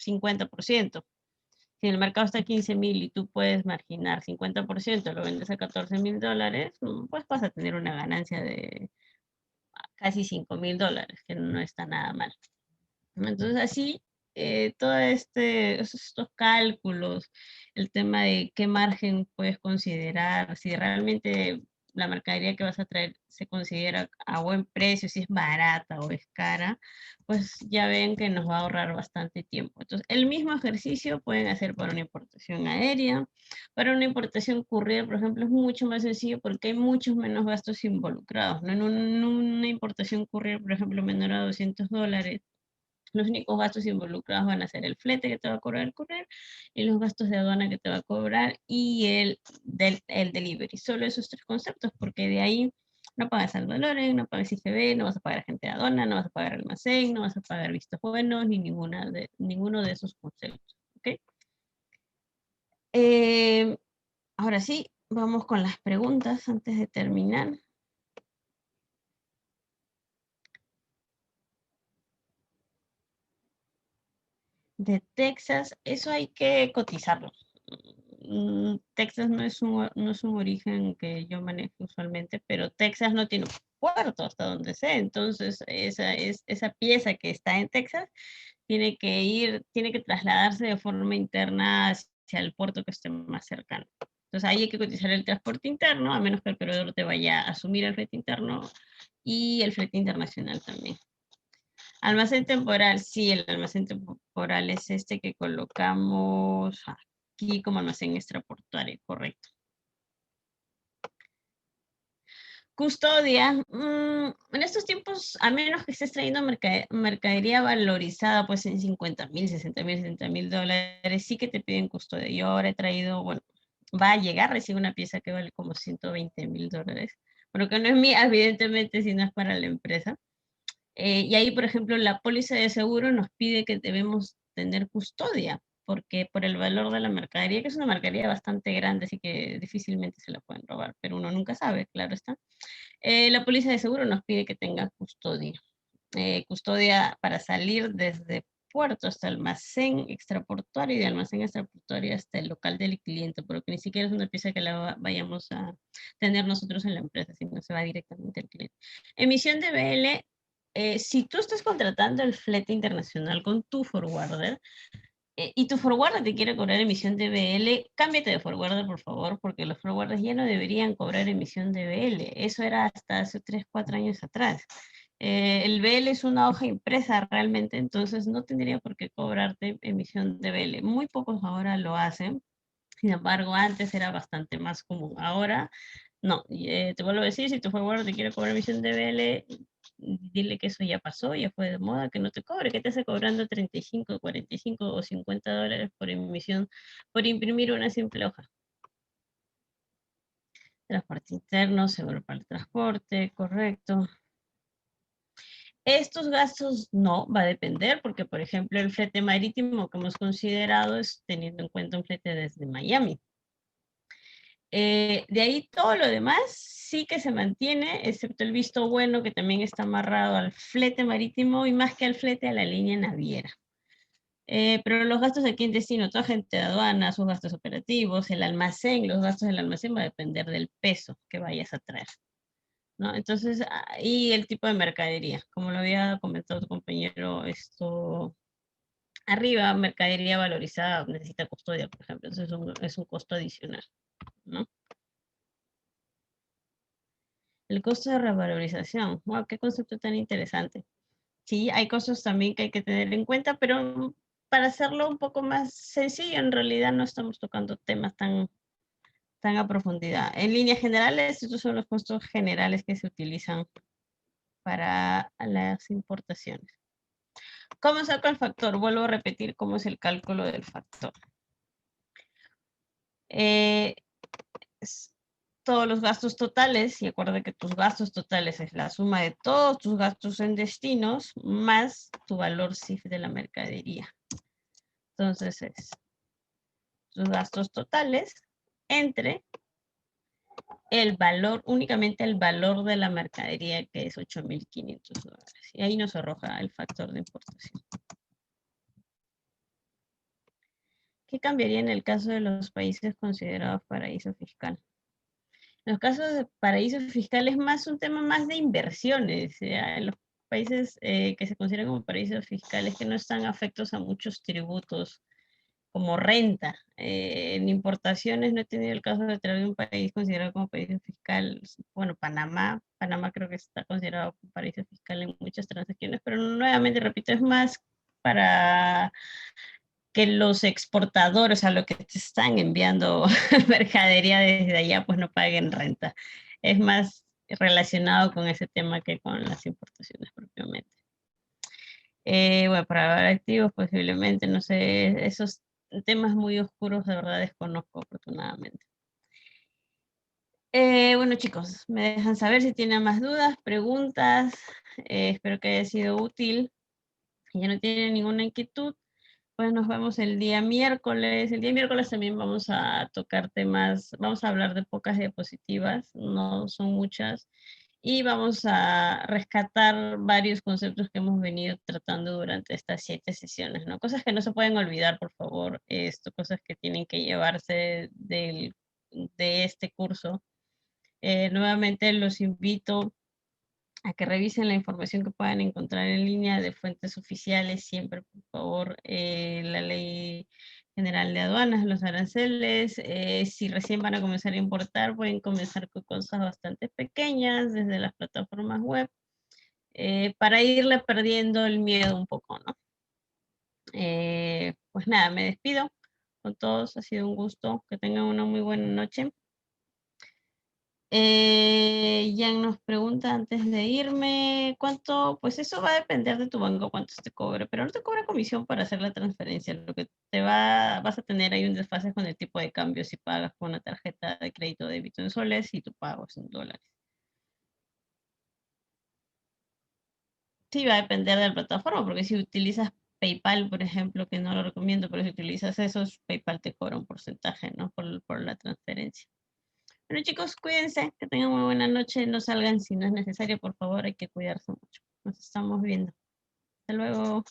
50%. Si el mercado está a 15.000 y tú puedes marginar 50%, lo vendes a $14.000, pues vas a tener una ganancia de casi $5.000, que no está nada mal. Entonces así, todos estos cálculos, el tema de qué margen puedes considerar, si realmente la mercadería que vas a traer se considera a buen precio, si es barata o es cara, pues ya ven que nos va a ahorrar bastante tiempo. Entonces, el mismo ejercicio pueden hacer para una importación aérea. Para una importación courier, por ejemplo, es mucho más sencillo porque hay muchos menos gastos involucrados, ¿no? En una importación courier, por ejemplo, menor a $200, los únicos gastos involucrados van a ser el flete que te va a cobrar el courier y los gastos de aduana que te va a cobrar y el delivery. Solo esos tres conceptos, porque de ahí no pagas al valor, no pagas IGB, no vas a pagar agente de aduana, no vas a pagar almacén, no vas a pagar vistos buenos, ni ninguno de esos conceptos. ¿Ok? Eh, ahora sí, vamos con las preguntas antes de terminar. De Texas, eso hay que cotizarlo. Texas no es un origen que yo manejo usualmente, pero Texas no tiene puerto hasta donde sé. Entonces, esa pieza que está en Texas tiene que trasladarse de forma interna hacia el puerto que esté más cercano. Entonces, ahí hay que cotizar el transporte interno, a menos que el proveedor te vaya a asumir el flete interno y el flete internacional también. Almacén temporal, sí, el almacén temporal es este que colocamos aquí como almacén extraportuario, correcto. Custodia, en estos tiempos, a menos que estés trayendo mercadería valorizada, pues en 50.000, 60.000, $70.000, sí que te piden custodia. Yo ahora he traído, bueno, va a llegar recién una pieza que vale como $120.000. Bueno, que no es mía, evidentemente, sino es para la empresa. Y ahí, por ejemplo, la póliza de seguro nos pide que debemos tener custodia, porque por el valor de la mercadería, que es una mercadería bastante grande, así que difícilmente se la pueden robar, pero uno nunca sabe, claro está. La póliza de seguro nos pide que tenga custodia. Custodia para salir desde puerto hasta almacén extraportuario y de almacén extraportuario hasta el local del cliente, porque ni siquiera es una pieza que la vayamos a tener nosotros en la empresa, sino se va directamente al cliente. Emisión de BL, si tú estás contratando el flete internacional con tu forwarder, y tu forwarder te quiere cobrar emisión de BL, cámbiate de forwarder, por favor, porque los forwarders ya no deberían cobrar emisión de BL. Eso era hasta hace 3, 4 años atrás. El BL es una hoja impresa realmente, entonces no tendría por qué cobrarte emisión de BL. Muy pocos ahora lo hacen. Sin embargo, antes era bastante más común. Ahora, no. Te vuelvo a decir, si tu forwarder te quiere cobrar emisión de BL, dile que eso ya pasó, ya fue de moda, que no te cobre, que te hace cobrando 35, 45 o $50 por emisión, por imprimir una simple hoja. Transporte interno, seguro para el transporte, correcto. Estos gastos no, va a depender, porque por ejemplo el flete marítimo que hemos considerado es teniendo en cuenta un flete desde Miami. De ahí todo lo demás sí que se mantiene, excepto el visto bueno que también está amarrado al flete marítimo y más que al flete a la línea naviera. Pero los gastos aquí en destino, toda gente de aduana, sus gastos operativos, el almacén, los gastos del almacén va a depender del peso que vayas a traer, ¿no? Entonces, y el tipo de mercadería, como lo había comentado tu compañero, esto arriba, mercadería valorizada necesita custodia, por ejemplo, entonces es un costo adicional, ¿no? El costo de revalorización, wow, qué concepto tan interesante. Sí, hay cosas también que hay que tener en cuenta, pero para hacerlo un poco más sencillo, en realidad no estamos tocando temas tan a profundidad. En líneas generales, estos son los costos generales que se utilizan para las importaciones. ¿Cómo saco el factor? Vuelvo a repetir cómo es el cálculo del factor. Eh, todos los gastos totales, y acuerda que tus gastos totales es la suma de todos tus gastos en destinos más tu valor CIF de la mercadería. Entonces es tus gastos totales entre el valor, únicamente el valor de la mercadería, que es $8.500. Y ahí nos arroja el factor de importación. ¿Qué cambiaría en el caso de los países considerados paraíso fiscal? En los casos de paraísos fiscales es más un tema más de inversiones. ¿Ya? En los países que se consideran como paraísos fiscales que no están afectos a muchos tributos como renta. En importaciones no he tenido el caso de tener un país considerado como paraíso fiscal. Bueno, Panamá. Panamá creo que está considerado como paraíso fiscal en muchas transacciones, pero nuevamente, repito, es más para que los exportadores a lo que te están enviando mercadería desde allá, pues no paguen renta. Es más relacionado con ese tema que con las importaciones propiamente. Bueno, para lavar activos posiblemente, no sé, esos temas muy oscuros de verdad desconozco afortunadamente. Bueno chicos, me dejan saber si tienen más dudas, preguntas, espero que haya sido útil. Si ya no tienen ninguna inquietud, pues nos vemos el día miércoles. El día miércoles también vamos a tocar temas, vamos a hablar de pocas diapositivas, no son muchas, y vamos a rescatar varios conceptos que hemos venido tratando durante estas 7 sesiones, ¿no? Cosas que no se pueden olvidar, por favor, cosas que tienen que llevarse de este curso. Nuevamente los invito a que revisen la información que puedan encontrar en línea de fuentes oficiales, siempre, por favor, la Ley General de Aduanas, los aranceles. Si recién van a comenzar a importar, pueden comenzar con cosas bastante pequeñas desde las plataformas web para irle perdiendo el miedo un poco, ¿no? Pues nada, me despido con todos, ha sido un gusto, que tengan una muy buena noche. Jan nos pregunta antes de irme, ¿cuánto? Pues eso va a depender de tu banco, cuánto te cobre, pero no te cobra comisión para hacer la transferencia. Lo que vas a tener ahí un desfase con el tipo de cambio si pagas con una tarjeta de crédito o débito en soles y tu pago es en dólares. Sí, va a depender de la plataforma, porque si utilizas PayPal, por ejemplo, que no lo recomiendo, pero si utilizas esos, PayPal te cobra un porcentaje, ¿no? Por la transferencia. Bueno, chicos, cuídense, que tengan muy buena noche, no salgan si no es necesario, por favor, hay que cuidarse mucho. Nos estamos viendo. Hasta luego.